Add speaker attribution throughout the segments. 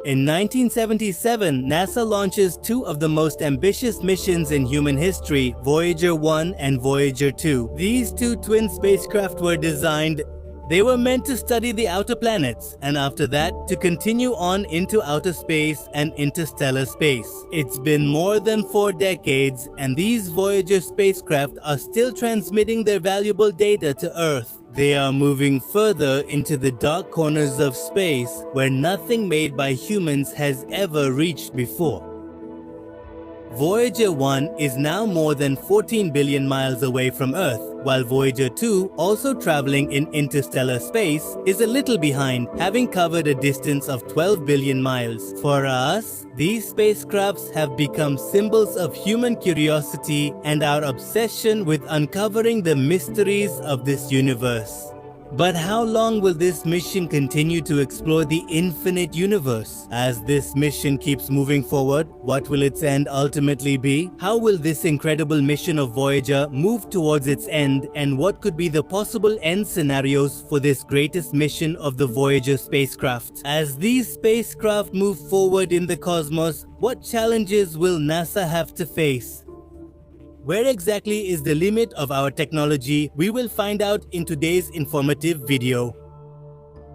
Speaker 1: In 1977, NASA launches two of the most ambitious missions in human history, Voyager 1 and Voyager 2. These two twin spacecraft were designed. They were meant to study the outer planets, and after that, to continue on into outer space and interstellar space. It's been more than 4 decades, and these Voyager spacecraft are still transmitting their valuable data to Earth. They are moving further into the dark corners of space, where nothing made by humans has ever reached before. Voyager 1 is now more than 14 billion miles away from Earth, while Voyager 2, also traveling in interstellar space, is a little behind, having covered a distance of 12 billion miles. For us, these spacecrafts have become symbols of human curiosity and our obsession with uncovering the mysteries of this universe. But how long will this mission continue to explore the infinite universe? As this mission keeps moving forward, what will its end ultimately be? How will this incredible mission of Voyager move towards its end, and what could be the possible end scenarios for this greatest mission of the Voyager spacecraft? As these spacecraft move forward in the cosmos, what challenges will NASA have to face? Where exactly is the limit of our technology? We will find out in today's informative video.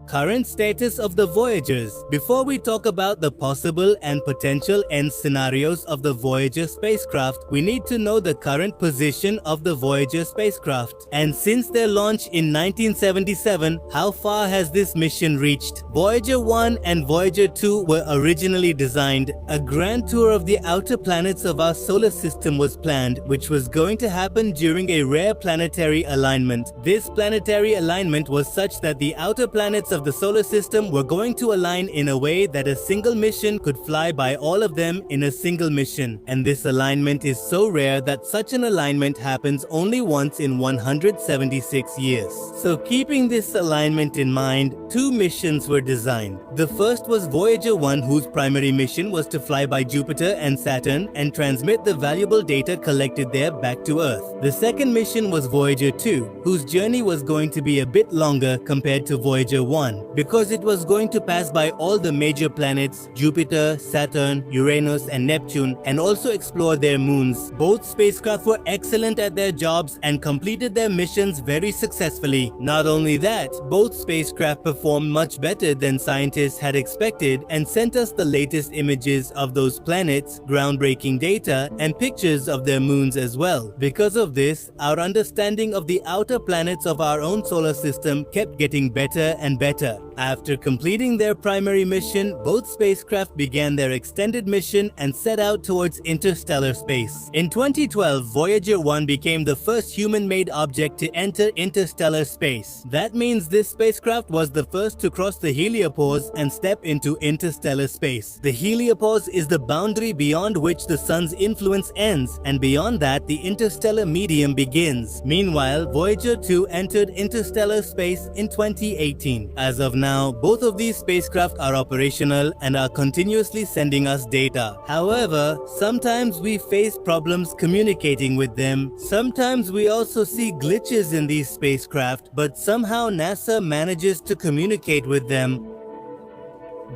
Speaker 1: Current status of the Voyagers. Before we talk about the possible and potential end scenarios of the Voyager spacecraft, we need to know the current position of the Voyager spacecraft. And since their launch in 1977, how far has this mission reached? Voyager 1 and Voyager 2 were originally designed. A grand tour of the outer planets of our solar system was planned, which was going to happen during a rare planetary alignment. This planetary alignment was such that the outer planets of the solar system were going to align in a way that a single mission could fly by all of them in a single mission. And this alignment is so rare that such an alignment happens only once in 176 years. So keeping this alignment in mind, 2 missions were designed. The first was Voyager 1, whose primary mission was to fly by Jupiter and Saturn and transmit the valuable data collected there back to Earth. The second mission was Voyager 2, whose journey was going to be a bit longer compared to Voyager 1. Because it was going to pass by all the major planets, Jupiter, Saturn, Uranus and Neptune, and also explore their moons. Both spacecraft were excellent at their jobs and completed their missions very successfully. Not only that, both spacecraft performed much better than scientists had expected and sent us the latest images of those planets, groundbreaking data, and pictures of their moons as well. Because of this, our understanding of the outer planets of our own solar system kept getting better and better. After completing their primary mission, both spacecraft began their extended mission and set out towards interstellar space. In 2012, Voyager 1 became the first human-made object to enter interstellar space. That means this spacecraft was the first to cross the heliopause and step into interstellar space. The heliopause is the boundary beyond which the sun's influence ends, and beyond that, the interstellar medium begins. Meanwhile, Voyager 2 entered interstellar space in 2018. As of now, both of these spacecraft are operational and are continuously sending us data. However, sometimes we face problems communicating with them. Sometimes we also see glitches in these spacecraft, but somehow NASA manages to communicate with them.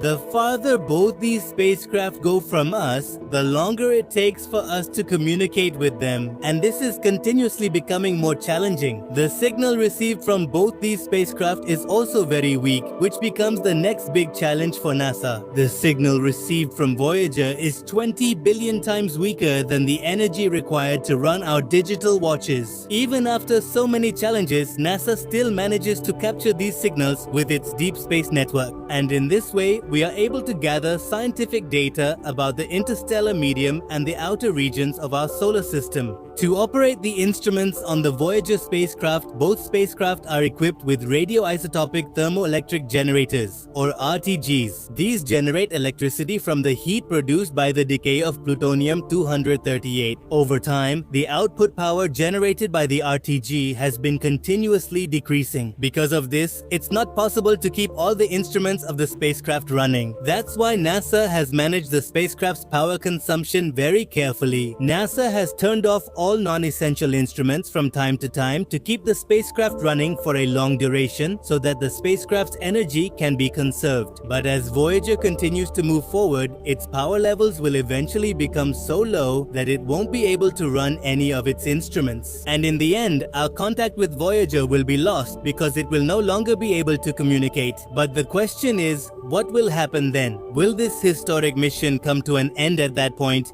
Speaker 1: The farther both these spacecraft go from us, the longer it takes for us to communicate with them, and this is continuously becoming more challenging. The signal received from both these spacecraft is also very weak, which becomes the next big challenge for NASA. The signal received from Voyager is 20 billion times weaker than the energy required to run our digital watches. Even after so many challenges, NASA still manages to capture these signals with its deep space network, and in this way, we are able to gather scientific data about the interstellar medium and the outer regions of our solar system. To operate the instruments on the Voyager spacecraft, both spacecraft are equipped with radioisotopic thermoelectric generators, or RTGs. These generate electricity from the heat produced by the decay of plutonium-238. Over time, the output power generated by the RTG has been continuously decreasing. Because of this, it's not possible to keep all the instruments of the spacecraft spacecraft running. That's why NASA has managed the spacecraft's power consumption very carefully. NASA has turned off all non-essential instruments from time to time to keep the spacecraft running for a long duration so that the spacecraft's energy can be conserved. But as Voyager continues to move forward, its power levels will eventually become so low that it won't be able to run any of its instruments. And in the end, our contact with Voyager will be lost because it will no longer be able to communicate. But the question is, what will happen then? Will this historic mission come to an end at that point?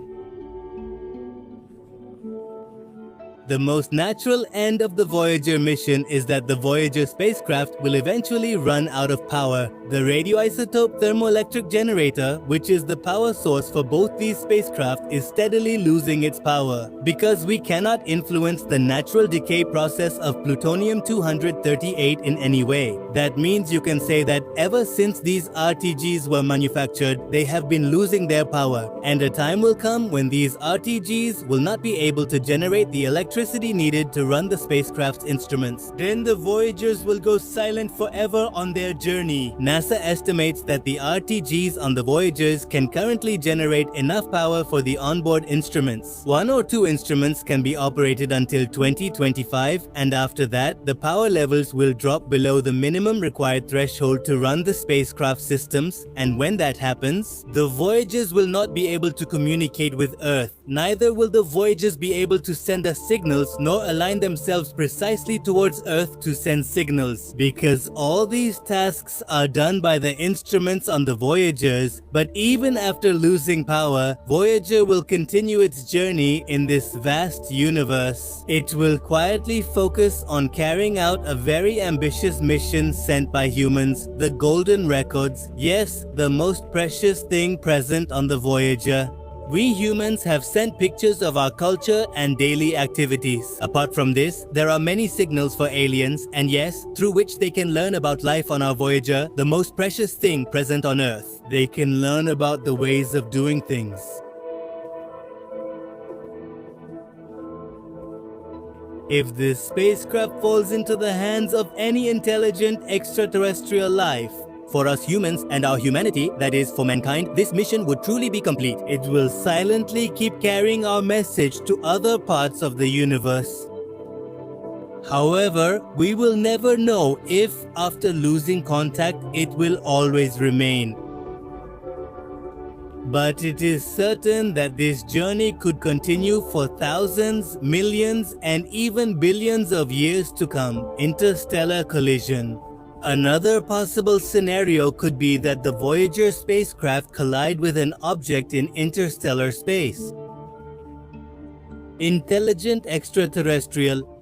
Speaker 1: The most natural end of the Voyager mission is that the Voyager spacecraft will eventually run out of power. The radioisotope thermoelectric generator, which is the power source for both these spacecraft, is steadily losing its power. Because we cannot influence the natural decay process of plutonium-238 in any way. That means you can say that ever since these RTGs were manufactured, they have been losing their power. And a time will come when these RTGs will not be able to generate the electricity needed to run the spacecraft's instruments. Then the Voyagers will go silent forever on their journey. NASA estimates that the RTGs on the Voyagers can currently generate enough power for the onboard instruments. 1 or 2 instruments can be operated until 2025, and after that, the power levels will drop below the minimum required threshold to run the spacecraft systems, and when that happens, the Voyagers will not be able to communicate with Earth. Neither will the Voyagers be able to send us signals nor align themselves precisely towards Earth to send signals, because all these tasks are done by the instruments on the Voyagers. But even after losing power, Voyager will continue its journey in this vast universe. It will quietly focus on carrying out a very ambitious mission sent by humans, the Golden Records. Yes, the most precious thing present on the Voyager. We humans have sent pictures of our culture and daily activities. Apart from this, there are many signals for aliens, and yes, through which they can learn about life on our Voyager, the most precious thing present on Earth. They can learn about the ways of doing things. If this spacecraft falls into the hands of any intelligent extraterrestrial life, for us humans and our humanity, that is, for mankind, this mission would truly be complete. It will silently keep carrying our message to other parts of the universe. However, we will never know if, after losing contact, it will always remain. But it is certain that this journey could continue for thousands, millions, and even billions of years to come. Interstellar collision. Another possible scenario could be that the Voyager spacecraft collide with an object in interstellar space. Intelligent extraterrestrial.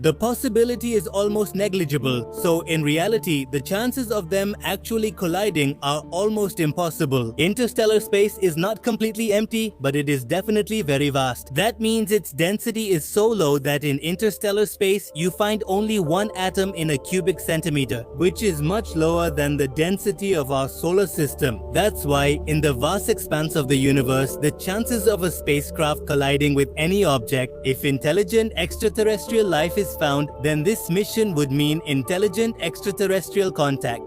Speaker 1: The possibility is almost negligible, so in reality, the chances of them actually colliding are almost impossible. Interstellar space is not completely empty, but it is definitely very vast. That means its density is so low that in interstellar space, you find only one atom in a cubic centimeter, which is much lower than the density of our solar system. That's why, in the vast expanse of the universe, the chances of a spacecraft colliding with any object, if intelligent extraterrestrial life is found, then this mission would mean intelligent extraterrestrial contact.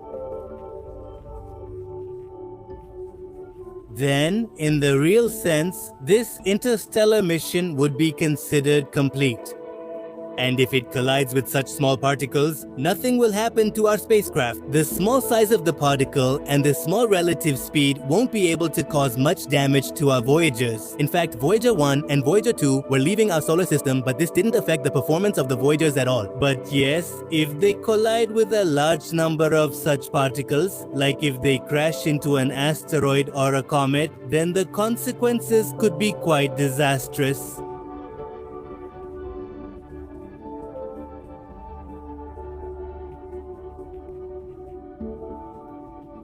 Speaker 1: Then, in the real sense, this interstellar mission would be considered complete. And if it collides with such small particles, nothing will happen to our spacecraft. The small size of the particle and the small relative speed won't be able to cause much damage to our Voyagers. In fact, Voyager 1 and Voyager 2 were leaving our solar system, but this didn't affect the performance of the Voyagers at all. But yes, if they collide with a large number of such particles, like if they crash into an asteroid or a comet, then the consequences could be quite disastrous.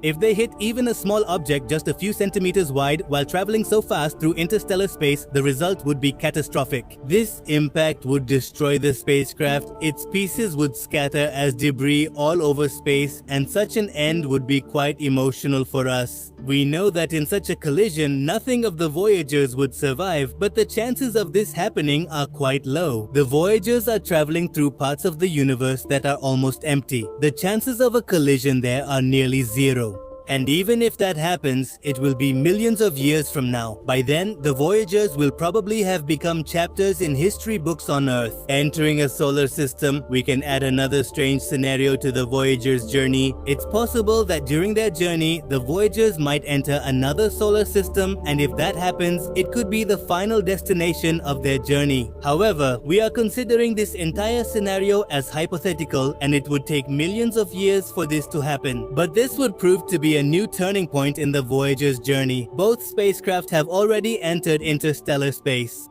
Speaker 1: If they hit even a small object just a few centimeters wide while traveling so fast through interstellar space, the result would be catastrophic. This impact would destroy the spacecraft, its pieces would scatter as debris all over space, and such an end would be quite emotional for us. We know that in such a collision, nothing of the Voyagers would survive, but the chances of this happening are quite low. The Voyagers are traveling through parts of the universe that are almost empty. The chances of a collision there are nearly zero. And even if that happens, it will be millions of years from now. By then, the Voyagers will probably have become chapters in history books on Earth. Entering a solar system, we can add another strange scenario to the Voyagers' journey. It's possible that during their journey, the Voyagers might enter another solar system, and if that happens, it could be the final destination of their journey. However, we are considering this entire scenario as hypothetical, and it would take millions of years for this to happen. But this would prove to be a new turning point in the Voyager's journey. Both spacecraft have already entered interstellar space.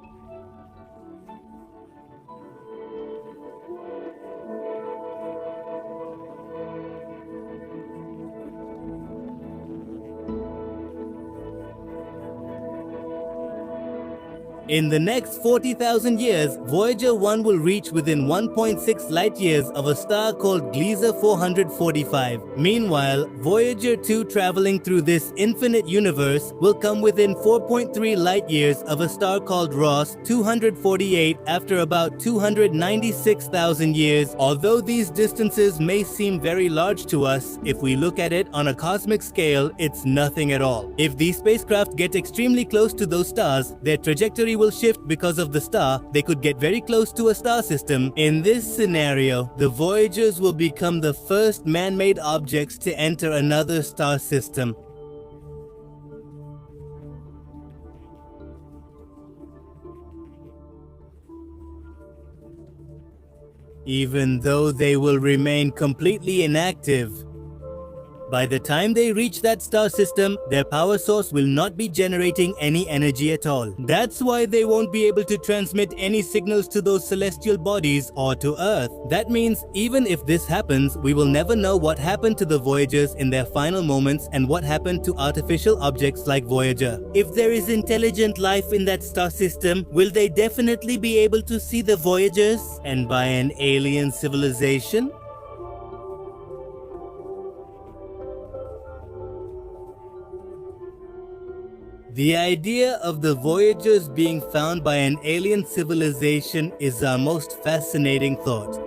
Speaker 1: In the next 40,000 years, Voyager 1 will reach within 1.6 light-years of a star called Gliese 445. Meanwhile, Voyager 2 traveling through this infinite universe will come within 4.3 light-years of a star called Ross 248 after about 296,000 years. Although these distances may seem very large to us, if we look at it on a cosmic scale, it's nothing at all. If these spacecraft get extremely close to those stars, their trajectory will shift because of the star. They could get very close to a star system. In this scenario, the Voyagers will become the first man-made objects to enter another star system. Even though they will remain completely inactive, by the time they reach that star system, their power source will not be generating any energy at all. That's why they won't be able to transmit any signals to those celestial bodies or to Earth. That means even if this happens, we will never know what happened to the Voyagers in their final moments and what happened to artificial objects like Voyager. If there is intelligent life in that star system, will they definitely be able to see the Voyagers? And by an alien civilization? The idea of the Voyagers being found by an alien civilization is our most fascinating thought.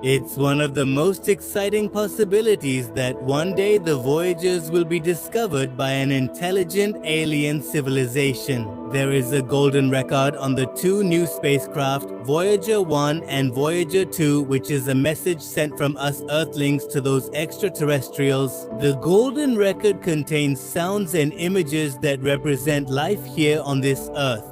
Speaker 1: It's one of the most exciting possibilities that one day the Voyagers will be discovered by an intelligent alien civilization. There is a golden record on the two new spacecraft, Voyager 1 and Voyager 2, which is a message sent from us Earthlings to those extraterrestrials. The golden record contains sounds and images that represent life here on this Earth.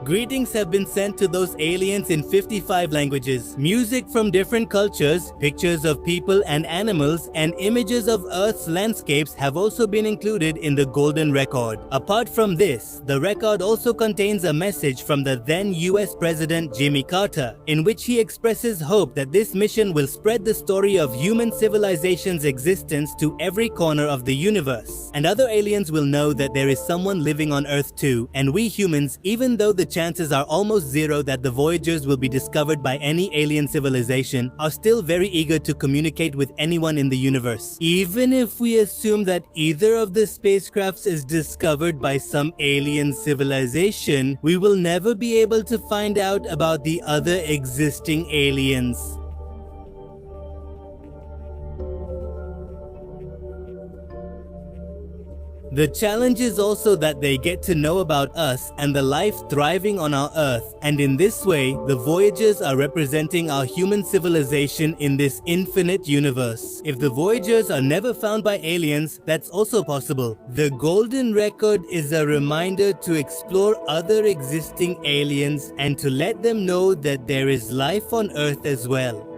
Speaker 1: Greetings have been sent to those aliens in 55 languages. Music from different cultures, pictures of people and animals, and images of Earth's landscapes have also been included in the Golden Record. Apart from this, the record also contains a message from the then US President Jimmy Carter, in which he expresses hope that this mission will spread the story of human civilization's existence to every corner of the universe. And other aliens will know that there is someone living on Earth too, and we humans, even though the chances are almost zero that the Voyagers will be discovered by any alien civilization, are still very eager to communicate with anyone in the universe. Even if we assume that either of the spacecrafts is discovered by some alien civilization, we will never be able to find out about the other existing aliens. The challenge is also that they get to know about us and the life thriving on our Earth, and in this way, the Voyagers are representing our human civilization in this infinite universe. If the Voyagers are never found by aliens, that's also possible. The Golden Record is a reminder to explore other existing aliens and to let them know that there is life on Earth as well.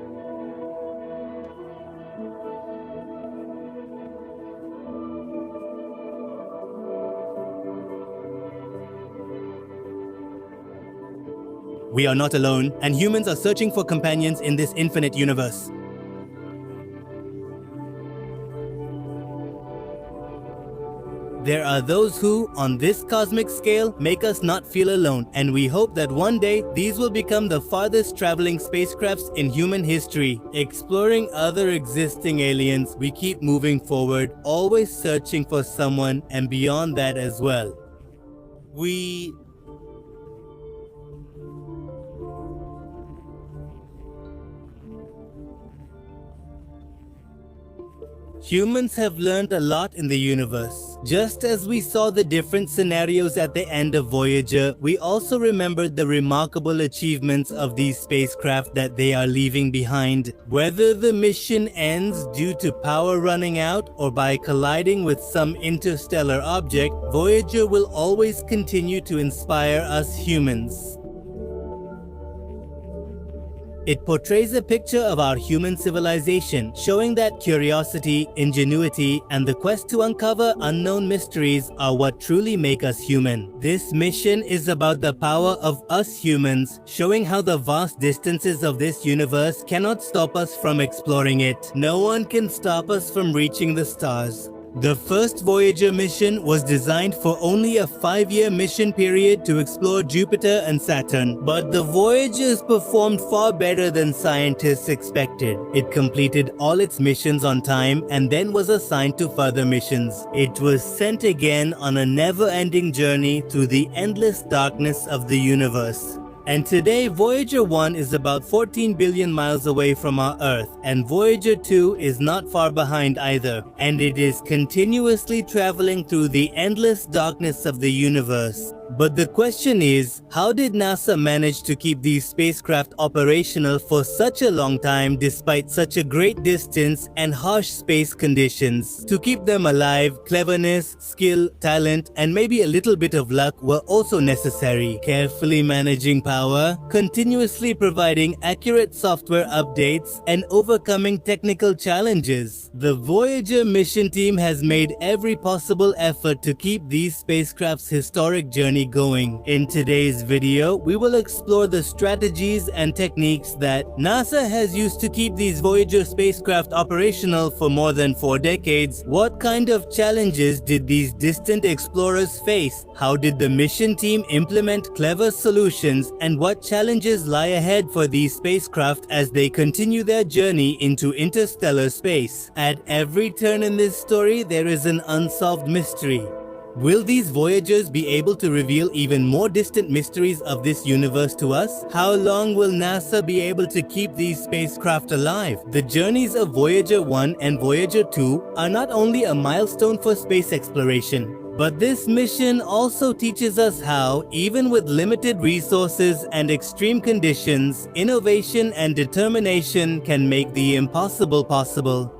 Speaker 1: We are not alone, and humans are searching for companions in this infinite universe. There are those who, on this cosmic scale, make us not feel alone, and we hope that one day these will become the farthest traveling spacecrafts in human history. Exploring other existing aliens, we keep moving forward, always searching for someone and beyond that as well. Humans have learned a lot in the universe. Just as we saw the different scenarios at the end of Voyager, we also remembered the remarkable achievements of these spacecraft that they are leaving behind. Whether the mission ends due to power running out or by colliding with some interstellar object, Voyager will always continue to inspire us humans. It portrays a picture of our human civilization, showing that curiosity, ingenuity, and the quest to uncover unknown mysteries are what truly make us human. This mission is about the power of us humans, showing how the vast distances of this universe cannot stop us from exploring it. No one can stop us from reaching the stars. The first Voyager mission was designed for only a 5-year mission period to explore Jupiter and Saturn, but the Voyagers performed far better than scientists expected. It completed all its missions on time and then was assigned to further missions. It was sent again on a never-ending journey through the endless darkness of the universe. And today, Voyager 1 is about 14 billion miles away from our Earth, and Voyager 2 is not far behind either, and it is continuously traveling through the endless darkness of the universe. But the question is, how did NASA manage to keep these spacecraft operational for such a long time despite such a great distance and harsh space conditions? To keep them alive, cleverness, skill, talent, and maybe a little bit of luck were also necessary. Carefully managing power, continuously providing accurate software updates, and overcoming technical challenges. The Voyager mission team has made every possible effort to keep these spacecraft's historic journey going. In today's video, we will explore the strategies and techniques that NASA has used to keep these Voyager spacecraft operational for more than 4 decades. What kind of challenges did these distant explorers face? How did the mission team implement clever solutions? And what challenges lie ahead for these spacecraft as they continue their journey into interstellar space? At every turn in this story, there is an unsolved mystery. Will these Voyagers be able to reveal even more distant mysteries of this universe to us? How long will NASA be able to keep these spacecraft alive? The journeys of Voyager 1 and Voyager 2 are not only a milestone for space exploration, but this mission also teaches us how, even with limited resources and extreme conditions, innovation and determination can make the impossible possible.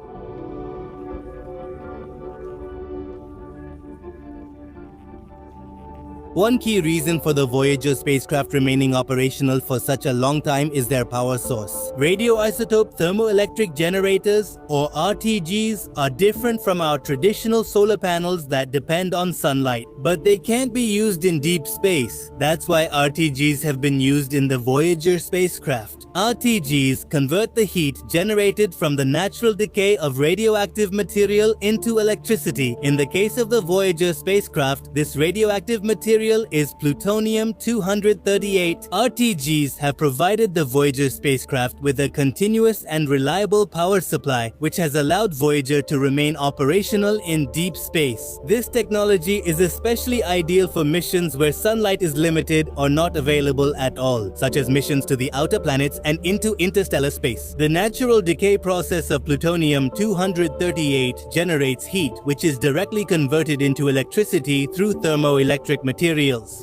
Speaker 1: One key reason for the Voyager spacecraft remaining operational for such a long time is their power source. Radioisotope thermoelectric generators, or RTGs, are different from our traditional solar panels that depend on sunlight, but they can't be used in deep space. That's why RTGs have been used in the Voyager spacecraft. RTGs convert the heat generated from the natural decay of radioactive material into electricity. In the case of the Voyager spacecraft, this radioactive material is plutonium-238. RTGs have provided the Voyager spacecraft with a continuous and reliable power supply, which has allowed Voyager to remain operational in deep space. This technology is especially ideal for missions where sunlight is limited or not available at all, such as missions to the outer planets and into interstellar space. The natural decay process of plutonium-238 generates heat, which is directly converted into electricity through thermoelectric materials.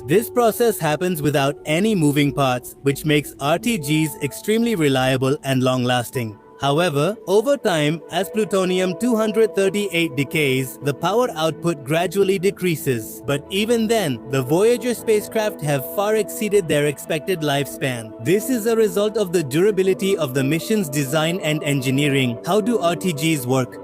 Speaker 1: This process happens without any moving parts, which makes RTGs extremely reliable and long-lasting. However, over time, as plutonium-238 decays, the power output gradually decreases. But even then, the Voyager spacecraft have far exceeded their expected lifespan. This is a result of the durability of the mission's design and engineering. How do RTGs work?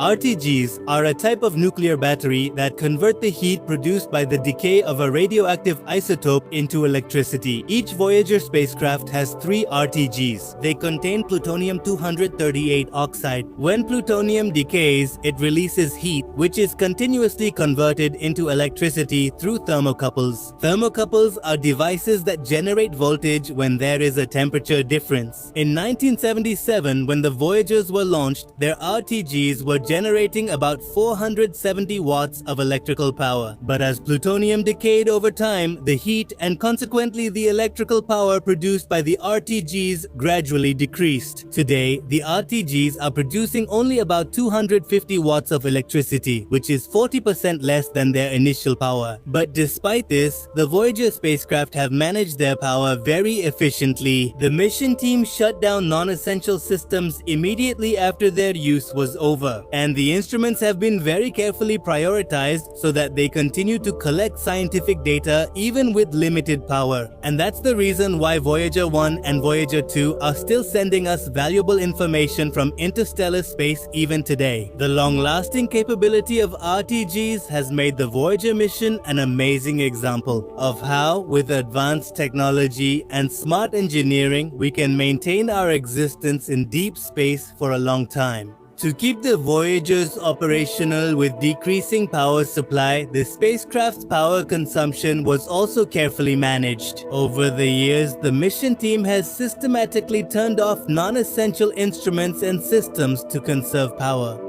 Speaker 1: RTGs are a type of nuclear battery that convert the heat produced by the decay of a radioactive isotope into electricity. Each Voyager spacecraft has 3 RTGs. They contain plutonium-238 oxide. When plutonium decays, it releases heat, which is continuously converted into electricity through thermocouples. Thermocouples are devices that generate voltage when there is a temperature difference. In 1977, when the Voyagers were launched, their RTGs were generating about 470 watts of electrical power. But as plutonium decayed over time, the heat and consequently the electrical power produced by the RTGs gradually decreased. Today, the RTGs are producing only about 250 watts of electricity, which is 40% less than their initial power. But despite this, the Voyager spacecraft have managed their power very efficiently. The mission team shut down non-essential systems immediately after their use was over, and the instruments have been very carefully prioritized so that they continue to collect scientific data even with limited power. And that's the reason why Voyager 1 and Voyager 2 are still sending us valuable information from interstellar space even today. The long-lasting capability of RTGs has made the Voyager mission an amazing example of how, with advanced technology and smart engineering, we can maintain our existence in deep space for a long time. To keep the Voyagers operational with decreasing power supply, the spacecraft's power consumption was also carefully managed. Over the years, the mission team has systematically turned off non-essential instruments and systems to conserve power.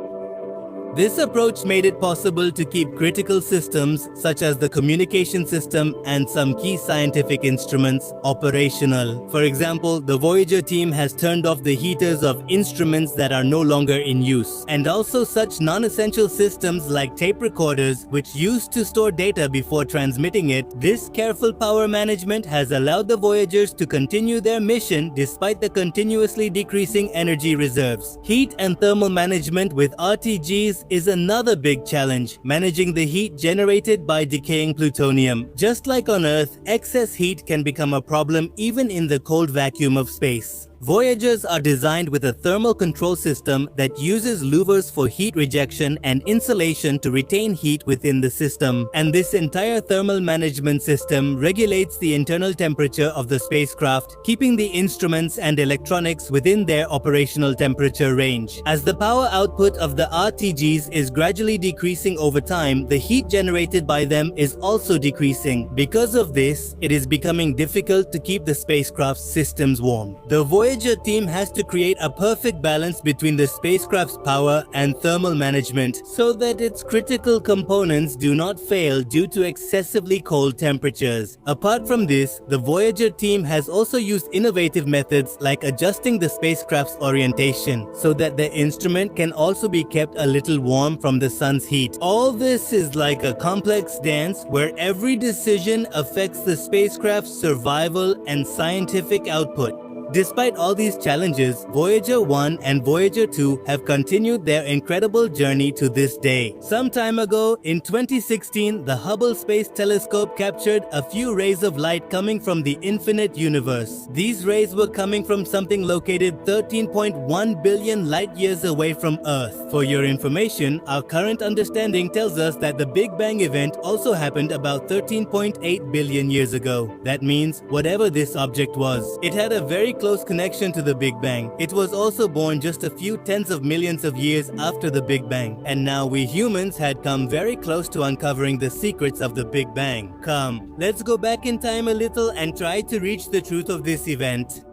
Speaker 1: This approach made it possible to keep critical systems such as the communication system and some key scientific instruments operational. For example, the Voyager team has turned off the heaters of instruments that are no longer in use, and also such non-essential systems like tape recorders, which used to store data before transmitting it. This careful power management has allowed the Voyagers to continue their mission despite the continuously decreasing energy reserves. Heat and thermal management with RTGs is another big challenge, managing the heat generated by decaying plutonium. Just like on Earth, excess heat can become a problem even in the cold vacuum of space. Voyagers are designed with a thermal control system that uses louvers for heat rejection and insulation to retain heat within the system. And this entire thermal management system regulates the internal temperature of the spacecraft, keeping the instruments and electronics within their operational temperature range. As the power output of the RTGs is gradually decreasing over time, the heat generated by them is also decreasing. Because of this, it is becoming difficult to keep the spacecraft's systems warm. The Voyager team has to create a perfect balance between the spacecraft's power and thermal management so that its critical components do not fail due to excessively cold temperatures. Apart from this, the Voyager team has also used innovative methods like adjusting the spacecraft's orientation so that the instrument can also be kept a little warm from the sun's heat. All this is like a complex dance where every decision affects the spacecraft's survival and scientific output. Despite all these challenges, Voyager 1 and Voyager 2 have continued their incredible journey to this day. Some time ago, in 2016, the Hubble Space Telescope captured a few rays of light coming from the infinite universe. These rays were coming from something located 13.1 billion light years away from Earth. For your information, our current understanding tells us that the Big Bang event also happened about 13.8 billion years ago. That means whatever this object was, it had a very close connection to the Big Bang. It was also born just a few tens of millions of years after the Big Bang. And now we humans had come very close to uncovering the secrets of the Big Bang. Come, let's go back in time a little and try to reach the truth of this event.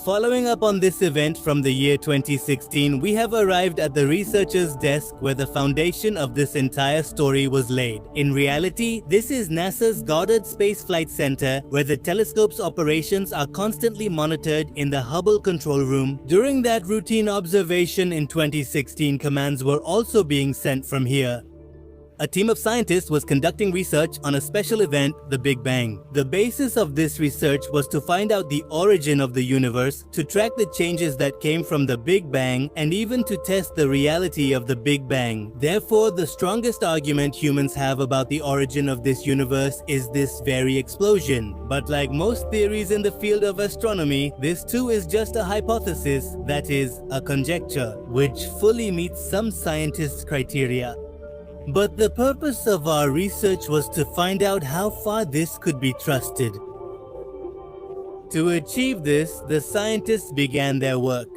Speaker 1: Following up on this event from the year 2016, we have arrived at the researcher's desk where the foundation of this entire story was laid. In reality, this is NASA's Goddard Space Flight Center, where the telescope's operations are constantly monitored in the Hubble control room. During that routine observation in 2016, commands were also being sent from here. A team of scientists was conducting research on a special event, the Big Bang. The basis of this research was to find out the origin of the universe, to track the changes that came from the Big Bang, and even to test the reality of the Big Bang. Therefore, the strongest argument humans have about the origin of this universe is this very explosion. But like most theories in the field of astronomy, this too is just a hypothesis, that is, a conjecture, which fully meets some scientists' criteria. But the purpose of our research was to find out how far this could be trusted. To achieve this, the scientists began their work.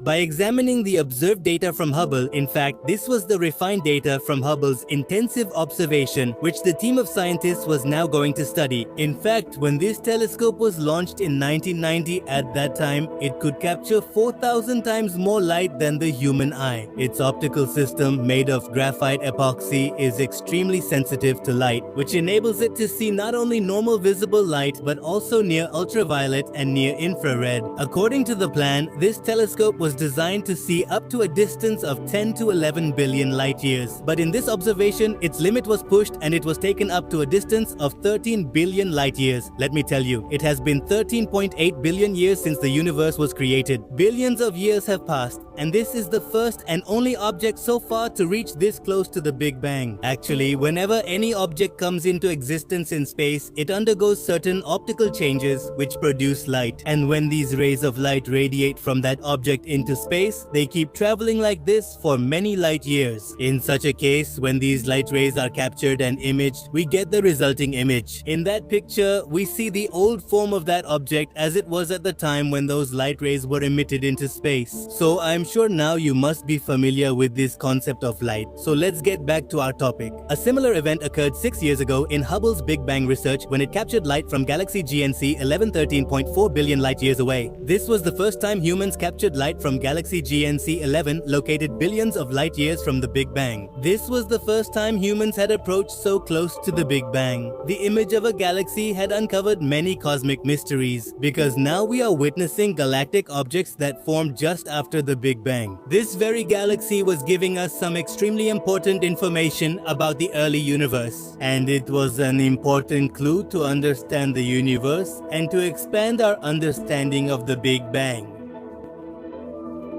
Speaker 1: By examining the observed data from Hubble, in fact, this was the refined data from Hubble's intensive observation, which the team of scientists was now going to study. In fact, when this telescope was launched in 1990, at that time, it could capture 4,000 times more light than the human eye. Its optical system, made of graphite epoxy, is extremely sensitive to light, which enables it to see not only normal visible light, but also near ultraviolet and near infrared. According to the plan, this telescope was designed to see up to a distance of 10 to 11 billion light years. But in this observation, its limit was pushed and it was taken up to a distance of 13 billion light years. Let me tell you, it has been 13.8 billion years since the universe was created. Billions of years have passed, and this is the first and only object so far to reach this close to the Big Bang. Actually, whenever any object comes into existence in space, it undergoes certain optical changes which produce light. And when these rays of light radiate from that object into space, they keep traveling like this for many light years. In such a case, when these light rays are captured and imaged, we get the resulting image. In that picture, we see the old form of that object as it was at the time when those light rays were emitted into space. So I'm sure now you must be familiar with this concept of light. So let's get back to our topic. A similar event occurred 6 years ago in Hubble's Big Bang research when it captured light from galaxy GNC 1113.4 billion light years away. This was the first time humans captured light from galaxy GNC 11 located billions of light years from the Big Bang. This was the first time humans had approached so close to the Big Bang. The image of a galaxy had uncovered many cosmic mysteries, because now we are witnessing galactic objects that formed just after the Big Bang. This very galaxy was giving us some extremely important information about the early universe, and it was an important clue to understand the universe and to expand our understanding of the Big Bang.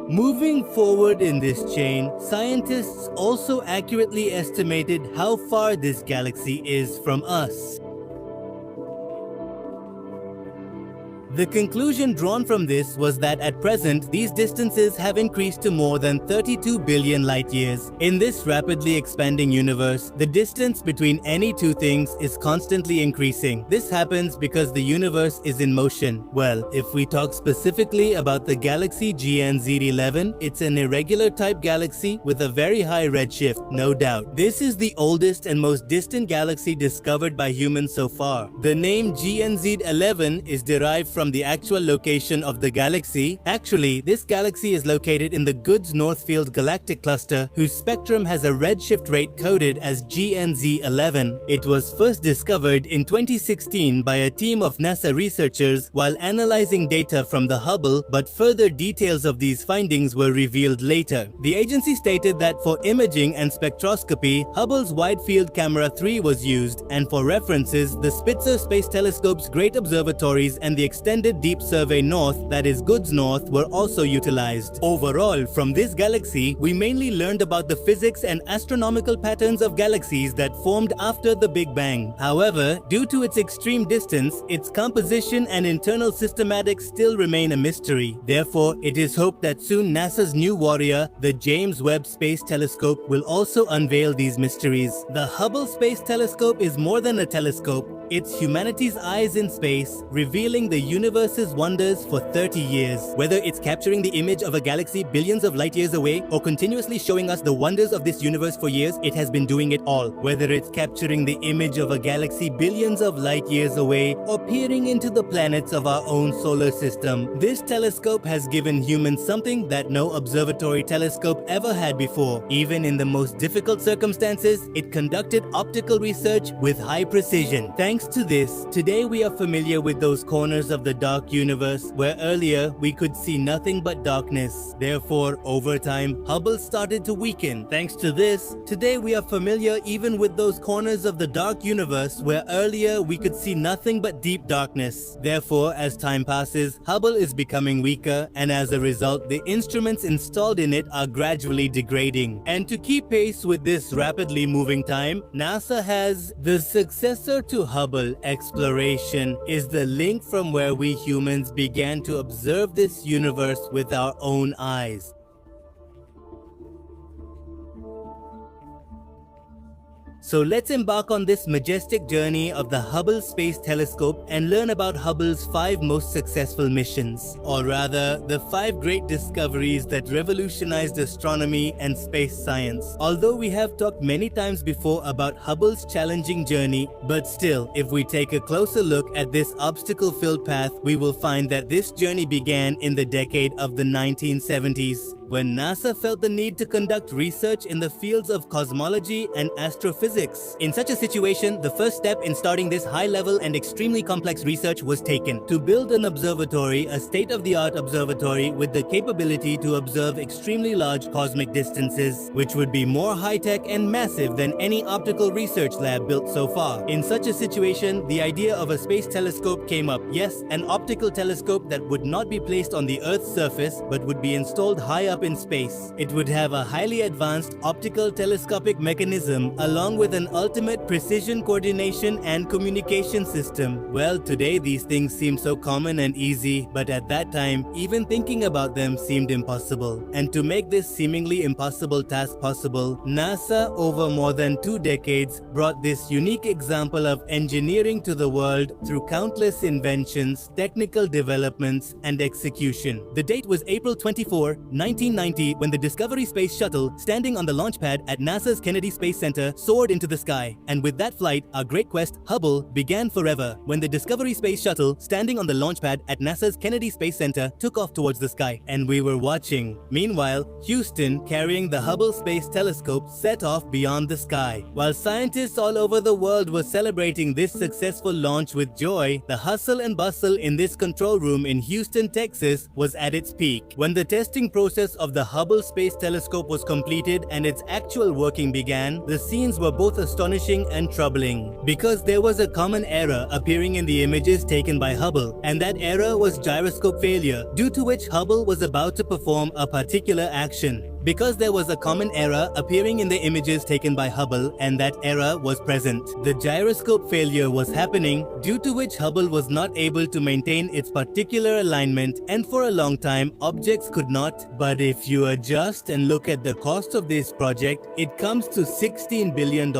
Speaker 1: Moving forward in this chain, scientists also accurately estimated how far this galaxy is from us. The conclusion drawn from this was that at present, these distances have increased to more than 32 billion light years. In this rapidly expanding universe, the distance between any two things is constantly increasing. This happens because the universe is in motion. Well, if we talk specifically about the galaxy GNZ11, it's an irregular type galaxy with a very high redshift, no doubt. This is the oldest and most distant galaxy discovered by humans so far. The name GNZ11 is derived from the actual location of the galaxy. Actually, this galaxy is located in the Goods Northfield galactic cluster, whose spectrum has a redshift rate coded as GNZ11. It was first discovered in 2016 by a team of NASA researchers while analyzing data from the Hubble, but further details of these findings were revealed later. The agency stated that for imaging and spectroscopy, Hubble's Wide Field Camera 3 was used, and for references, the Spitzer Space Telescope's Great Observatories and the Extended Deep Survey North, that is Goods North, were also utilized. Overall, from this galaxy, we mainly learned about the physics and astronomical patterns of galaxies that formed after the Big Bang. However, due to its extreme distance, its composition and internal systematics still remain a mystery. Therefore, it is hoped that soon NASA's new warrior, the James Webb Space Telescope, will also unveil these mysteries. The Hubble Space Telescope is more than a telescope. It's humanity's eyes in space, revealing the universe's wonders for 30 years. Whether it's capturing the image of a galaxy billions of light years away or continuously showing us the wonders of this universe for years, it has been doing it all. Whether it's capturing the image of a galaxy billions of light years away or peering into the planets of our own solar system, this telescope has given humans something that no observatory telescope ever had before. Even in the most difficult circumstances, it conducted optical research with high precision. Thanks Thanks to this, today we are familiar with those corners of the dark universe where earlier we could see nothing but darkness. Therefore, over time, Hubble started to weaken. Thanks to this, today we are familiar even with those corners of the dark universe where earlier we could see nothing but deep darkness. Therefore, as time passes, Hubble is becoming weaker, and as a result, the instruments installed in it are gradually degrading. And to keep pace with this rapidly moving time, NASA has the successor to Hubble. Exploration is the link from where we humans began to observe this universe with our own eyes. So let's embark on this majestic journey of the Hubble Space Telescope and learn about Hubble's 5 most successful missions, or rather, the 5 great discoveries that revolutionized astronomy and space science. Although we have talked many times before about Hubble's challenging journey, but still, if we take a closer look at this obstacle-filled path, we will find that this journey began in the decade of the 1970s. When NASA felt the need to conduct research in the fields of cosmology and astrophysics. In such a situation, the first step in starting this high-level and extremely complex research was taken to build an observatory, a state-of-the-art observatory with the capability to observe extremely large cosmic distances, which would be more high-tech and massive than any optical research lab built so far. In such a situation, the idea of a space telescope came up. Yes, an optical telescope that would not be placed on the Earth's surface, but would be installed high up in space. It would have a highly advanced optical telescopic mechanism along with an ultimate precision coordination and communication system. Well, today these things seem so common and easy, but at that time, even thinking about them seemed impossible. And to make this seemingly impossible task possible, NASA over more than 2 decades brought this unique example of engineering to the world through countless inventions, technical developments, and execution. The date was April 24, 1990, when the Discovery Space Shuttle, standing on the launch pad at NASA's Kennedy Space Center, soared into the sky. And with that flight, our great quest, Hubble, began forever, when the Discovery Space Shuttle, standing on the launch pad at NASA's Kennedy Space Center, took off towards the sky. And we were watching. Meanwhile, Houston, carrying the Hubble Space Telescope, set off beyond the sky. While scientists all over the world were celebrating this successful launch with joy, the hustle and bustle in this control room in Houston, Texas, was at its peak. When the testing process of the Hubble Space Telescope was completed and its actual working began, the scenes were both astonishing and troubling. Because there was a common error appearing in the images taken by Hubble, and that error was gyroscope failure, due to which Hubble was about to perform a particular action. Because there was a common error appearing in the images taken by Hubble, and that error was present. The gyroscope failure was happening, due to which Hubble was not able to maintain its particular alignment, and for a long time, objects could not. But if you adjust and look at the cost of this project, it comes to $16 billion,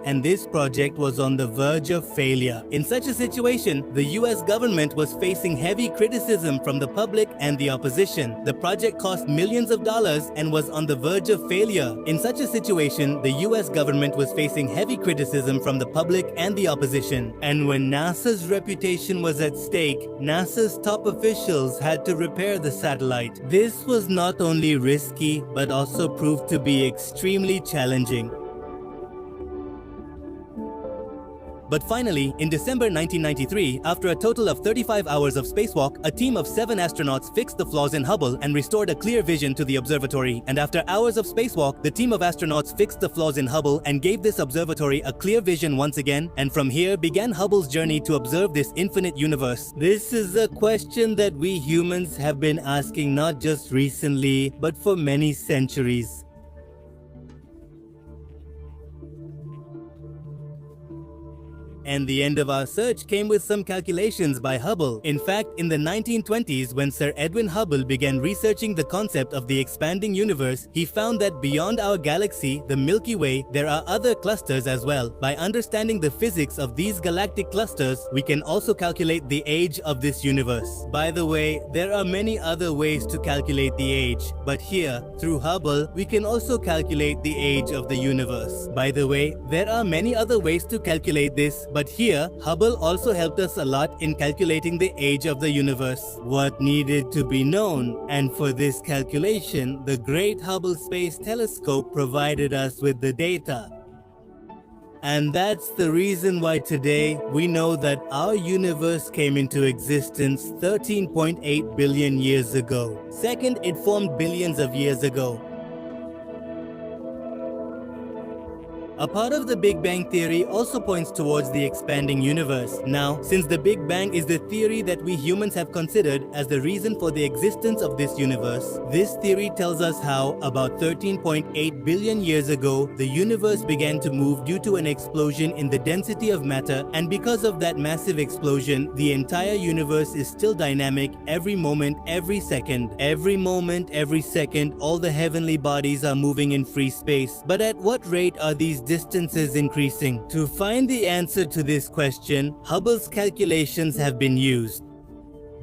Speaker 1: and this project was on the verge of failure. In such a situation, the US government was facing heavy criticism from the public and the opposition. The project cost millions of dollars and was on the verge of failure. In such a situation, the US government was facing heavy criticism from the public and the opposition. And when NASA's reputation was at stake, NASA's top officials had to repair the satellite. This was not only risky, but also proved to be extremely challenging. But finally, in December 1993, after a total of 35 hours of spacewalk, a team of 7 astronauts fixed the flaws in Hubble and restored a clear vision to the observatory. And after hours of spacewalk, the team of astronauts fixed the flaws in Hubble and gave this observatory a clear vision once again. And from here began Hubble's journey to observe this infinite universe. This is a question that we humans have been asking not just recently, but for many centuries. And the end of our search came with some calculations by Hubble. In fact, in the 1920s, when Sir Edwin Hubble began researching the concept of the expanding universe, he found that beyond our galaxy, the Milky Way, there are other clusters as well. By understanding the physics of these galactic clusters, we can also calculate the age of this universe. By the way, there are many other ways to calculate the age, but here, through Hubble, we can also calculate the age of the universe. By the way, there are many other ways to calculate this, but here, Hubble also helped us a lot in calculating the age of the universe, what needed to be known. And for this calculation, the great Hubble Space Telescope provided us with the data. And that's the reason why today we know that our universe came into existence 13.8 billion years ago. Second, it formed billions of years ago. A part of the Big Bang Theory also points towards the expanding universe. Now, since the Big Bang is the theory that we humans have considered as the reason for the existence of this universe, this theory tells us how, about 13.8 billion years ago, the universe began to move due to an explosion in the density of matter, and because of that massive explosion, the entire universe is still dynamic every moment, every second. Every moment, every second, all the heavenly bodies are moving in free space. But at what rate are these distances increasing? To find the answer to this question, Hubble's calculations have been used.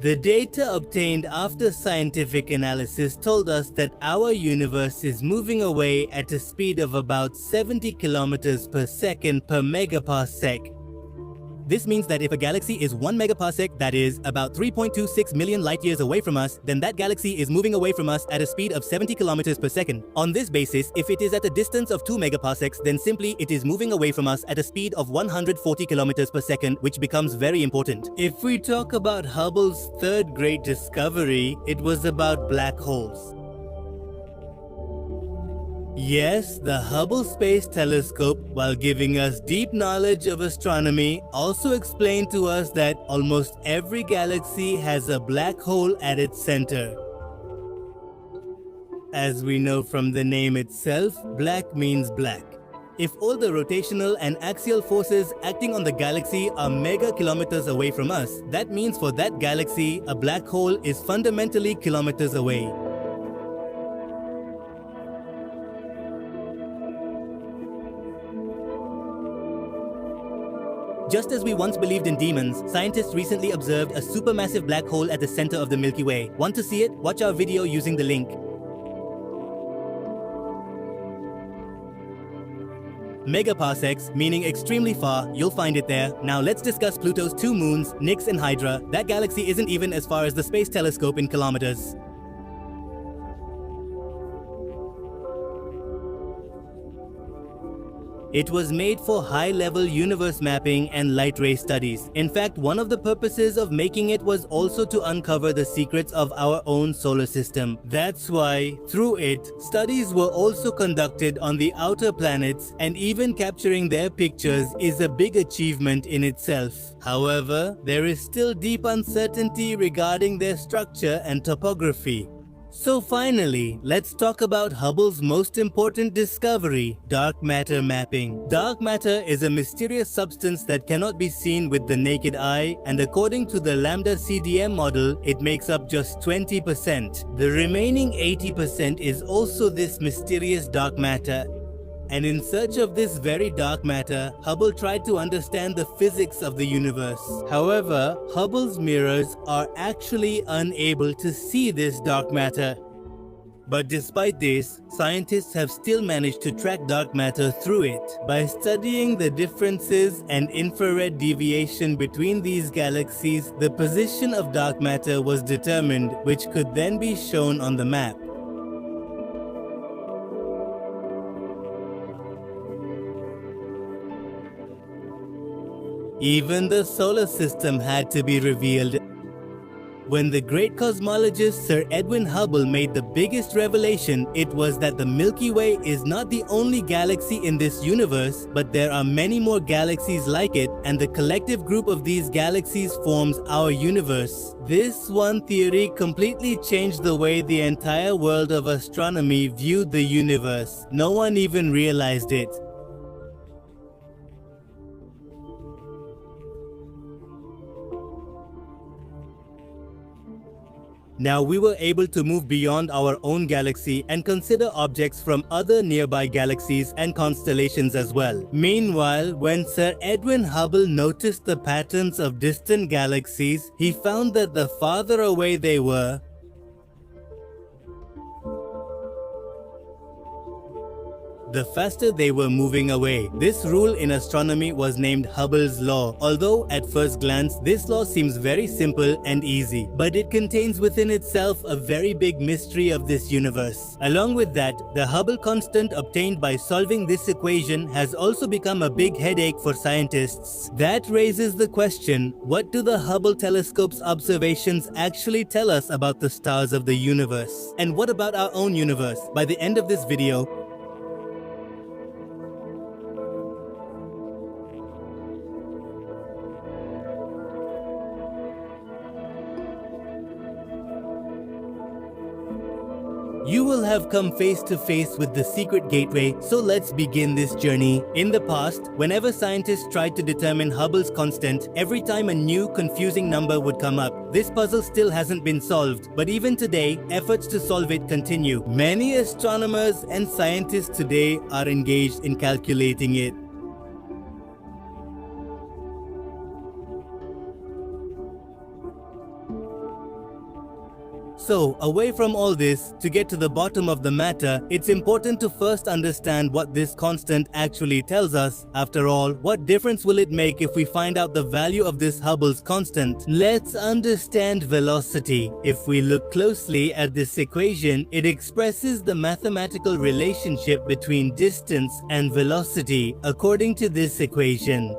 Speaker 1: The data obtained after scientific analysis told us that our universe is moving away at a speed of about 70 kilometers per second per megaparsec. This means that if a galaxy is 1 megaparsec, that is about 3.26 million light years away from us, then that galaxy is moving away from us at a speed of 70 kilometers per second. On this basis, if it is at a distance of 2 megaparsecs, then simply it is moving away from us at a speed of 140 kilometers per second, which becomes very important. If we talk about Hubble's third great discovery, it was about black holes. Yes, the Hubble Space Telescope, while giving us deep knowledge of astronomy, also explained to us that almost every galaxy has a black hole at its center. As we know from the name itself, black means black. If all the rotational and axial forces acting on the galaxy are mega kilometers away from us, that means for that galaxy, a black hole is fundamentally kilometers away. Just as we once believed in demons, scientists recently observed a supermassive black hole at the center of the Milky Way. Want to see it? Watch our video using the link. Megaparsecs, meaning extremely far, you'll find it there. Now let's discuss Pluto's two moons, Nix and Hydra. That galaxy isn't even as far as the space telescope in kilometers. It was made for high-level universe mapping and light ray studies. In fact, one of the purposes of making it was also to uncover the secrets of our own solar system. That's why, through it, studies were also conducted on the outer planets, and even capturing their pictures is a big achievement in itself. However, there is still deep uncertainty regarding their structure and topography. So finally, let's talk about Hubble's most important discovery, dark matter mapping. Dark matter is a mysterious substance that cannot be seen with the naked eye, and according to the Lambda CDM model, it makes up just 20%. The remaining 80% is also this mysterious dark matter. And in search of this very dark matter, Hubble tried to understand the physics of the universe. However, Hubble's mirrors are actually unable to see this dark matter. But despite this, scientists have still managed to track dark matter through it. By studying the differences and infrared deviation between these galaxies, the position of dark matter was determined, which could then be shown on the map. Even the solar system had to be revealed. When the great cosmologist Sir Edwin Hubble made the biggest revelation, it was that the Milky Way is not the only galaxy in this universe, but there are many more galaxies like it, and the collective group of these galaxies forms our universe. This one theory completely changed the way the entire world of astronomy viewed the universe. No one even realized it. Now we were able to move beyond our own galaxy and consider objects from other nearby galaxies and constellations as well. Meanwhile, when Sir Edwin Hubble noticed the patterns of distant galaxies, he found that the farther away they were, the faster they were moving away. This rule in astronomy was named Hubble's law. Although at first glance this law seems very simple and easy, but it contains within itself a very big mystery of this universe. Along with that, the Hubble constant obtained by solving this equation has also become a big headache for scientists. That raises the question, what do the Hubble telescope's observations actually tell us about the stars of the universe? And what about our own universe? By the end of this video, you will have come face to face with the secret gateway, so let's begin this journey. In the past, whenever scientists tried to determine Hubble's constant, every time a new confusing number would come up. This puzzle still hasn't been solved, but even today, efforts to solve it continue. Many astronomers and scientists today are engaged in calculating it. So, away from all this, to get to the bottom of the matter, it's important to first understand what this constant actually tells us. After all, what difference will it make if we find out the value of this Hubble's constant? Let's understand velocity. If we look closely at this equation, it expresses the mathematical relationship between distance and velocity according to this equation.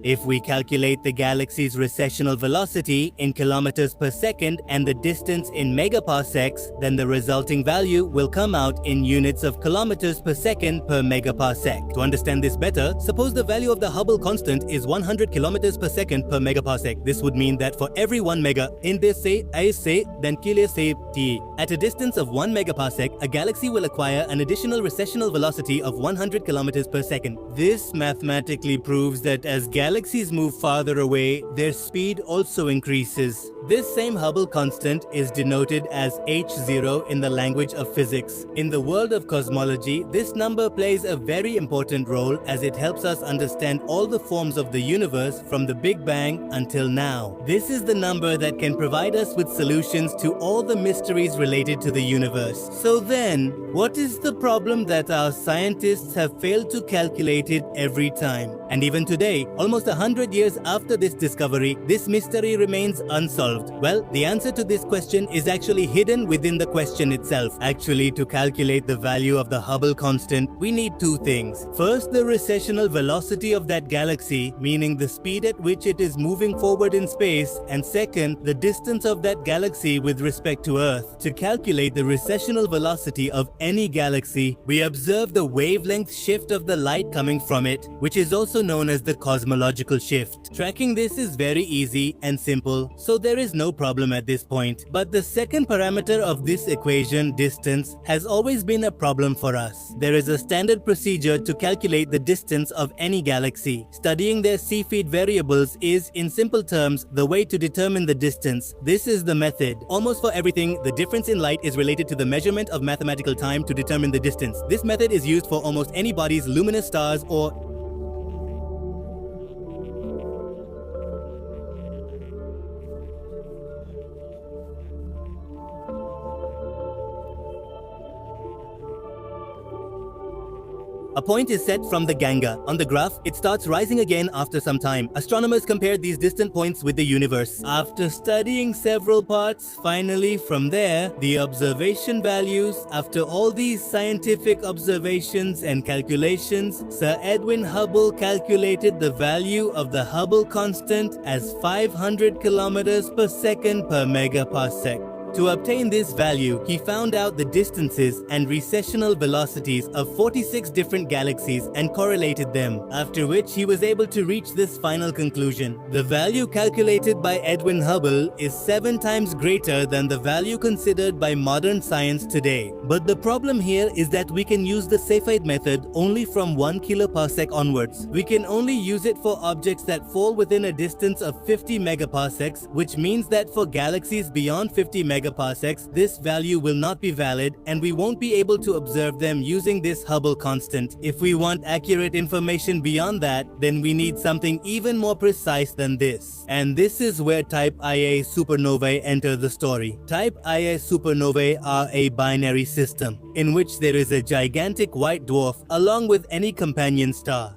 Speaker 1: If we calculate the galaxy's recessional velocity in kilometers per second and the distance in megaparsecs, then the resulting value will come out in units of kilometers per second per megaparsec. To understand this better, suppose the value of the Hubble constant is 100 kilometers per second per megaparsec. This would mean that for every 1 mega, in this say, I say, then kile say t. At a distance of 1 megaparsec, a galaxy will acquire an additional recessional velocity of 100 kilometers per second. This mathematically proves that as galaxies move farther away, their speed also increases. This same Hubble constant is denoted as h0 in the language of physics. In the world of cosmology, this number plays a very important role as it helps us understand all the forms of the universe from the Big Bang until now. This is the number that can provide us with solutions to all the mysteries related to the universe. So then, what is the problem that our scientists have failed to calculate it every time? And even today, almost 100 years after this discovery, this mystery remains unsolved. Well, the answer to this question is actually hidden within the question itself. Actually, to calculate the value of the Hubble constant, we need two things. First, the recessional velocity of that galaxy, meaning the speed at which it is moving forward in space, and second, the distance of that galaxy with respect to Earth. To calculate the recessional velocity of any galaxy, we observe the wavelength shift of the light coming from it, which is also known as the cosmological shift. Tracking this is very easy and simple, so there is no problem at this point. But the second parameter of this equation, distance, has always been a problem for us. There is a standard procedure to calculate the distance of any galaxy. Studying their Cepheid variables is, in simple terms, the way to determine the distance. This is the method. Almost for everything, the difference in light is related to the measurement of mathematical time to determine the distance. This method is used for almost any body's luminous stars or a point is set from the Ganga. On the graph, it starts rising again after some time. Astronomers compared these distant points with the universe. After studying several parts, finally from there, the observation values, after all these scientific observations and calculations, Sir Edwin Hubble calculated the value of the Hubble constant as 500 kilometers per second per megaparsec. To obtain this value, he found out the distances and recessional velocities of 46 different galaxies and correlated them, after which he was able to reach this final conclusion. The value calculated by Edwin Hubble is 7 times greater than the value considered by modern science today. But the problem here is that we can use the Cepheid method only from 1 kiloparsec onwards. We can only use it for objects that fall within a distance of 50 megaparsecs, which means that for galaxies beyond 50 megaparsecs, megaparsecs, this value will not be valid and we won't be able to observe them using this Hubble constant. If we want accurate information beyond that, then we need something even more precise than this. And this is where Type Ia supernovae enter the story. Type Ia supernovae are a binary system, in which there is a gigantic white dwarf along with any companion star.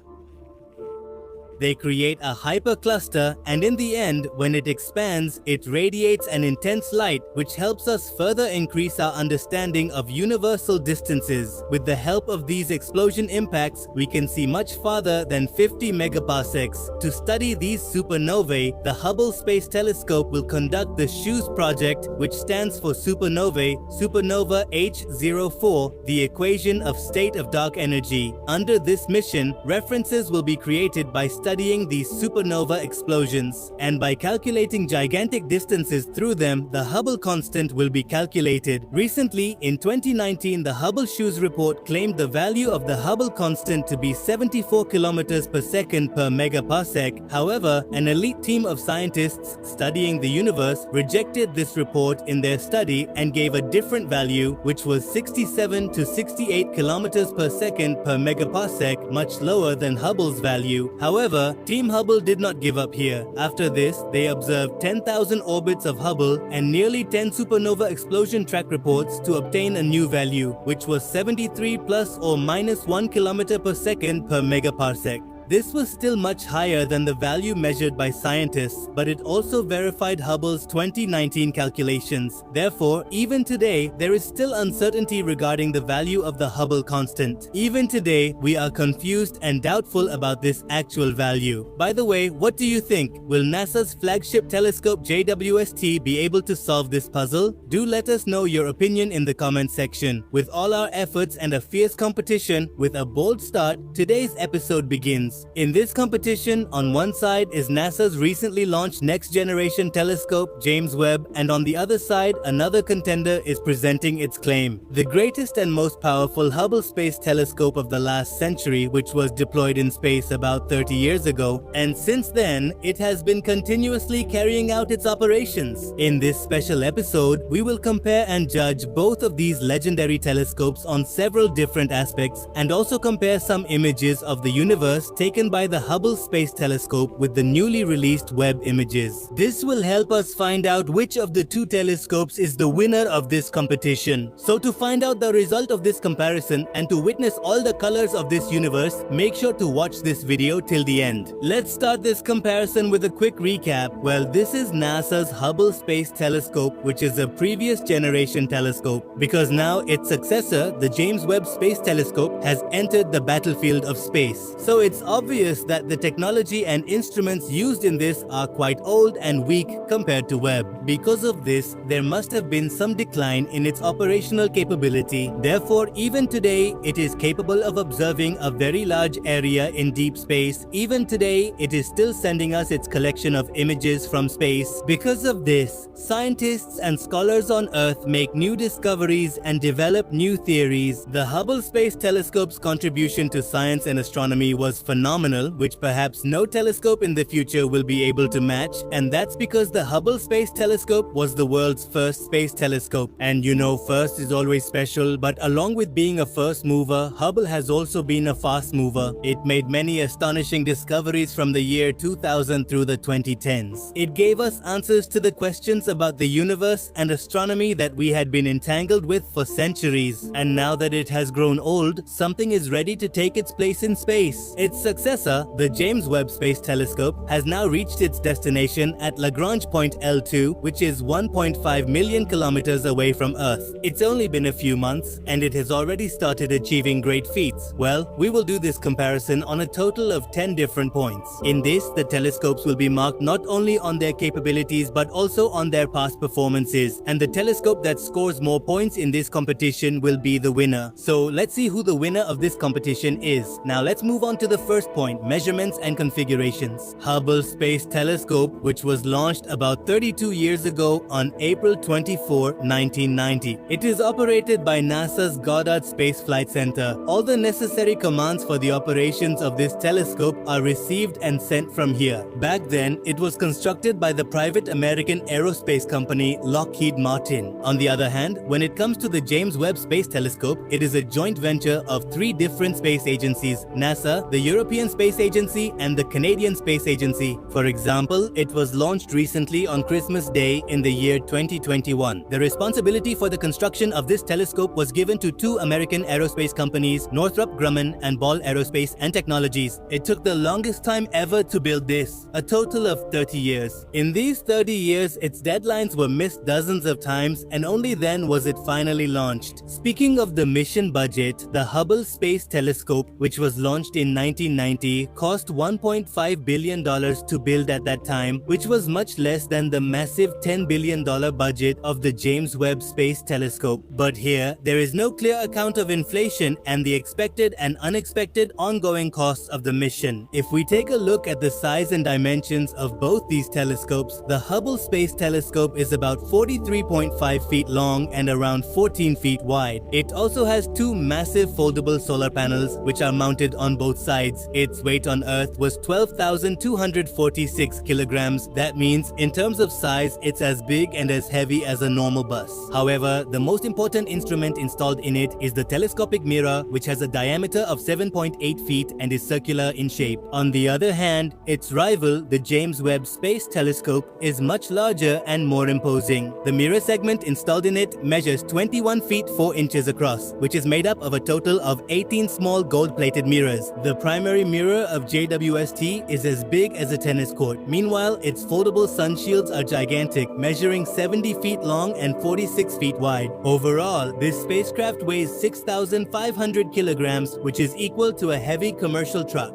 Speaker 1: They create a hypercluster, and in the end, when it expands, it radiates an intense light which helps us further increase our understanding of universal distances. With the help of these explosion impacts, we can see much farther than 50 megaparsecs. To study these supernovae, the Hubble Space Telescope will conduct the SHOES project, which stands for Supernovae, Supernova H04, the equation of state of dark energy. Under this mission, references will be created by studying these supernova explosions, and by calculating gigantic distances through them, the Hubble constant will be calculated. Recently, in 2019, the Hubble SHOES report claimed the value of the Hubble constant to be 74 kilometers per second per megaparsec. However, an elite team of scientists studying the universe rejected this report in their study and gave a different value, which was 67 to 68 kilometers per second per megaparsec, much lower than Hubble's value. However, Team Hubble did not give up here. After this, they observed 10,000 orbits of Hubble and nearly 10 supernova explosion track reports to obtain a new value, which was 73 plus or minus 1 kilometer per second per megaparsec. This was still much higher than the value measured by scientists, but it also verified Hubble's 2019 calculations. Therefore, even today, there is still uncertainty regarding the value of the Hubble constant. Even today, we are confused and doubtful about this actual value. By the way, what do you think? Will NASA's flagship telescope JWST be able to solve this puzzle? Do let us know your opinion in the comment section. With all our efforts and a fierce competition, with a bold start, today's episode begins. In this competition, on one side is NASA's recently launched next-generation telescope, James Webb, and on the other side, another contender is presenting its claim. The greatest and most powerful Hubble Space Telescope of the last century, which was deployed in space about 30 years ago, and since then, it has been continuously carrying out its operations. In this special episode, we will compare and judge both of these legendary telescopes on several different aspects, and also compare some images of the universe taken by the Hubble Space Telescope with the newly released Webb images. This will help us find out which of the two telescopes is the winner of this competition. So to find out the result of this comparison and to witness all the colors of this universe, make sure to watch this video till the end. Let's start this comparison with a quick recap. Well, this is NASA's Hubble Space Telescope, which is a previous generation telescope, because now its successor, the James Webb Space Telescope, has entered the battlefield of space. So it's obvious that the technology and instruments used in this are quite old and weak compared to Webb. Because of this, there must have been some decline in its operational capability. Therefore, even today, it is capable of observing a very large area in deep space. Even today, it is still sending us its collection of images from space. Because of this, scientists and scholars on Earth make new discoveries and develop new theories. The Hubble Space Telescope's contribution to science and astronomy was phenomenal, which perhaps no telescope in the future will be able to match, and that's because the Hubble Space Telescope was the world's first space telescope. And you know, first is always special, but along with being a first mover, Hubble has also been a fast mover. It made many astonishing discoveries from the year 2000 through the 2010s. It gave us answers to the questions about the universe and astronomy that we had been entangled with for centuries. And now that it has grown old, something is ready to take its place in space. Its successor, the James Webb Space Telescope, has now reached its destination at Lagrange point L2, which is 1.5 million kilometers away from Earth. It's only been a few months, and it has already started achieving great feats. Well, we will do this comparison on a total of 10 different points. In this, the telescopes will be marked not only on their capabilities but also on their past performances, and the telescope that scores more points in this competition will be the winner. So let's see who the winner of this competition is. Now let's move on to the first first point: measurements and configurations. Hubble Space Telescope, which was launched about 32 years ago on April 24, 1990. It is operated by NASA's Goddard Space Flight Center. All the necessary commands for the operations of this telescope are received and sent from here. Back then, it was constructed by the private American aerospace company Lockheed Martin. On the other hand, when it comes to the James Webb Space Telescope, it is a joint venture of three different space agencies: NASA, the European Space Agency, and the Canadian Space Agency. For example, it was launched recently on Christmas Day in the year 2021. The responsibility for the construction of this telescope was given to two American aerospace companies, Northrop Grumman and Ball Aerospace and Technologies. It took the longest time ever to build this, a total of 30 years. In these 30 years, its deadlines were missed dozens of times, and only then was it finally launched. Speaking of the mission budget, the Hubble Space Telescope, which was launched in 1990, cost $1.5 billion to build at that time, which was much less than the massive $10 billion budget of the James Webb Space Telescope. But here, there is no clear account of inflation and the expected and unexpected ongoing costs of the mission. If we take a look at the size and dimensions of both these telescopes, the Hubble Space Telescope is about 43.5 feet long and around 14 feet wide. It also has two massive foldable solar panels which are mounted on both sides. Its weight on Earth was 12,246 kilograms. That means in terms of size, it's as big and as heavy as a normal bus. However, the most important instrument installed in it is the telescopic mirror, which has a diameter of 7.8 feet and is circular in shape. On the other hand, its rival, the James Webb Space Telescope, is much larger and more imposing. The mirror segment installed in it measures 21 feet 4 inches across, which is made up of a total of 18 small gold-plated mirrors. The primary mirror of JWST is as big as a tennis court. Meanwhile, its foldable sun shields are gigantic, measuring 70 feet long and 46 feet wide. Overall, this spacecraft weighs 6,500 kilograms, which is equal to a heavy commercial truck.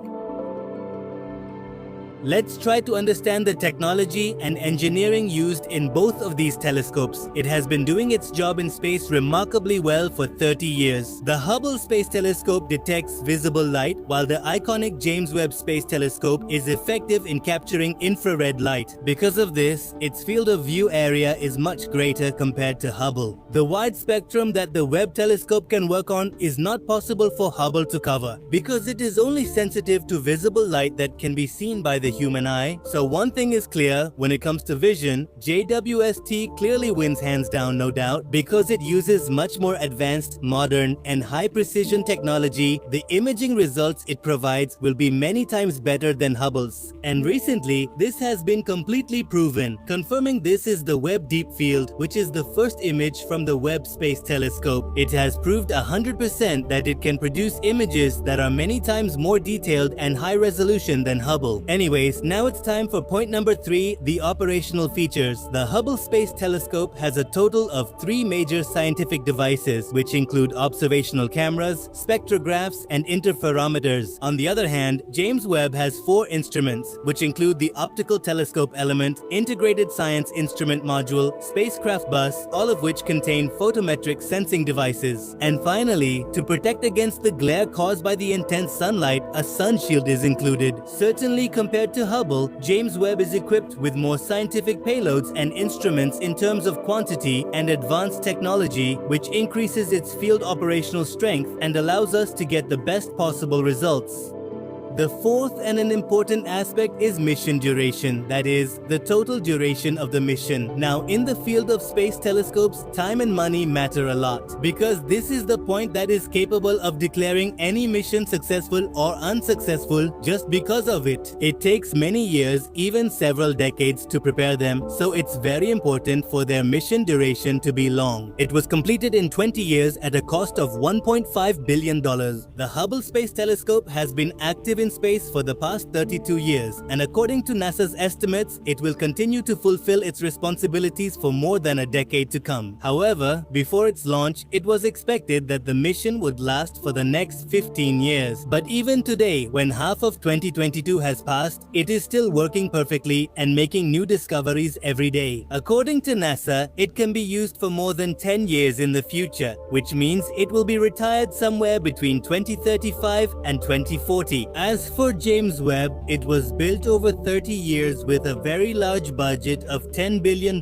Speaker 1: Let's try to understand the technology and engineering used in both of these telescopes. It has been doing its job in space remarkably well for 30 years. The Hubble Space Telescope detects visible light, while the iconic James Webb Space Telescope is effective in capturing infrared light. Because of this, its field of view area is much greater compared to Hubble. The wide spectrum that the Webb telescope can work on is not possible for Hubble to cover, because it is only sensitive to visible light that can be seen by the human eye. So one thing is clear: when it comes to vision, JWST clearly wins hands down, no doubt, because it uses much more advanced, modern, and high-precision technology. The imaging results it provides will be many times better than Hubble's. And recently, this has been completely proven. Confirming this is the Webb Deep Field, which is the first image from the Webb Space Telescope. It has proved 100% that it can produce images that are many times more detailed and high resolution than Hubble. Anyways, now it's time for point number 3, the operational features. The Hubble Space Telescope has a total of 3 major scientific devices, which include observational cameras, spectrographs, and interferometers. On the other hand, James Webb has 4 instruments, which include the optical telescope element, integrated science instrument module, spacecraft bus, all of which contain photometric sensing devices. And finally, to protect against the glare caused by the intense sunlight, a sun shield is included. Certainly, compared to Hubble, James Webb is equipped with more scientific payloads and instruments in terms of quantity and advanced technology, which increases its field operational strength and allows us to get the best possible results. The fourth and an important aspect is mission duration, that is, the total duration of the mission. Now, in the field of space telescopes, time and money matter a lot, because this is the point that is capable of declaring any mission successful or unsuccessful just because of it. It takes many years, even several decades, to prepare them, so it's very important for their mission duration to be long. It was completed in 20 years at a cost of $1.5 billion. The Hubble Space Telescope has been active in space for the past 32 years, and according to NASA's estimates, it will continue to fulfill its responsibilities for more than a decade to come. However, before its launch, it was expected that the mission would last for the next 15 years. But even today, when half of 2022 has passed, it is still working perfectly and making new discoveries every day. According to NASA, it can be used for more than 10 years in the future, which means it will be retired somewhere between 2035 and 2040. As for James Webb, it was built over 30 years with a very large budget of $10 billion.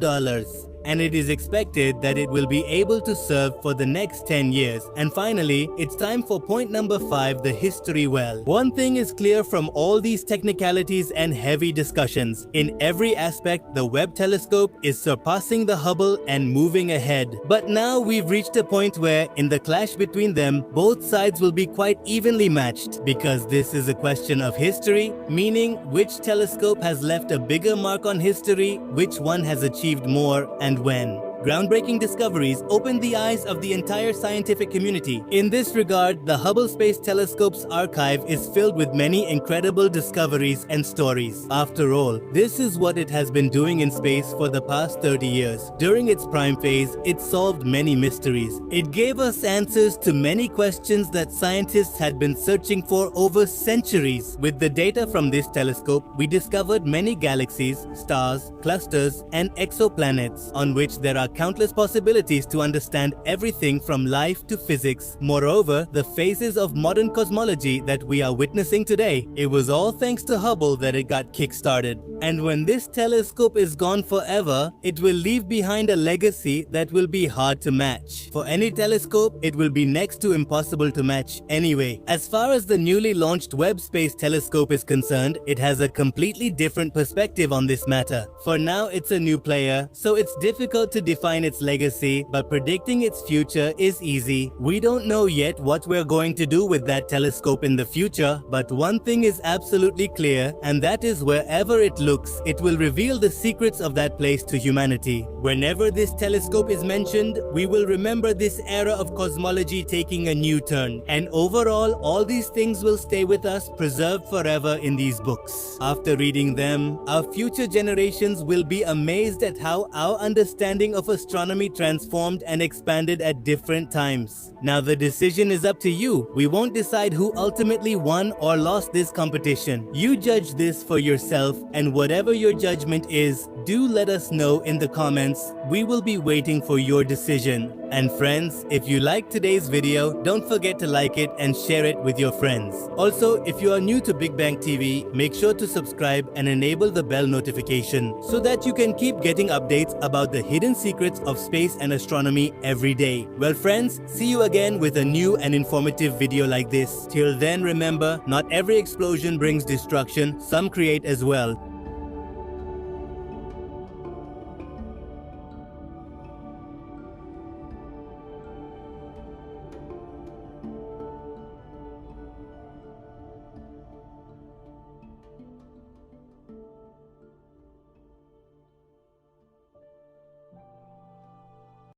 Speaker 1: And it is expected that it will be able to serve for the next 10 years. And finally, it's time for point number 5, the history well. One thing is clear from all these technicalities and heavy discussions. In every aspect, the Webb telescope is surpassing the Hubble and moving ahead. But now we've reached a point where, in the clash between them, both sides will be quite evenly matched. Because this is a question of history, meaning which telescope has left a bigger mark on history, which one has achieved more, and when. Groundbreaking discoveries opened the eyes of the entire scientific community. In this regard, the Hubble Space Telescope's archive is filled with many incredible discoveries and stories. After all, this is what it has been doing in space for the past 30 years. During its prime phase, it solved many mysteries. It gave us answers to many questions that scientists had been searching for over centuries. With the data from this telescope, we discovered many galaxies, stars, clusters, and exoplanets, on which there are countless possibilities to understand everything from life to physics. Moreover, the phases of modern cosmology that we are witnessing today, it was all thanks to Hubble that it got kick-started. And when this telescope is gone forever, it will leave behind a legacy that will be hard to match. For any telescope, it will be next to impossible to match anyway. As far as the newly launched Webb Space Telescope is concerned, it has a completely different perspective on this matter. For now, it's a new player, so it's difficult to define its legacy, but predicting its future is easy. We don't know yet what we're going to do with that telescope in the future, but one thing is absolutely clear, and that is wherever it looks, it will reveal the secrets of that place to humanity. Whenever this telescope is mentioned, we will remember this era of cosmology taking a new turn. And overall, all these things will stay with us, preserved forever in these books. After reading them, our future generations will be amazed at how our understanding of astronomy transformed and expanded at different times. Now the decision is up to you. We won't decide who ultimately won or lost this competition. You judge this for yourself, and whatever your judgment is, do let us know in the comments. We will be waiting for your decision. And friends, if you liked today's video, don't forget to like it and share it with your friends. Also, if you are new to Big Bang TV, make sure to subscribe and enable the bell notification so that you can keep getting updates about the hidden secrets of space and astronomy every day. Well friends, see you again with a new and informative video like this. Till then, remember, not every explosion brings destruction, some create as well.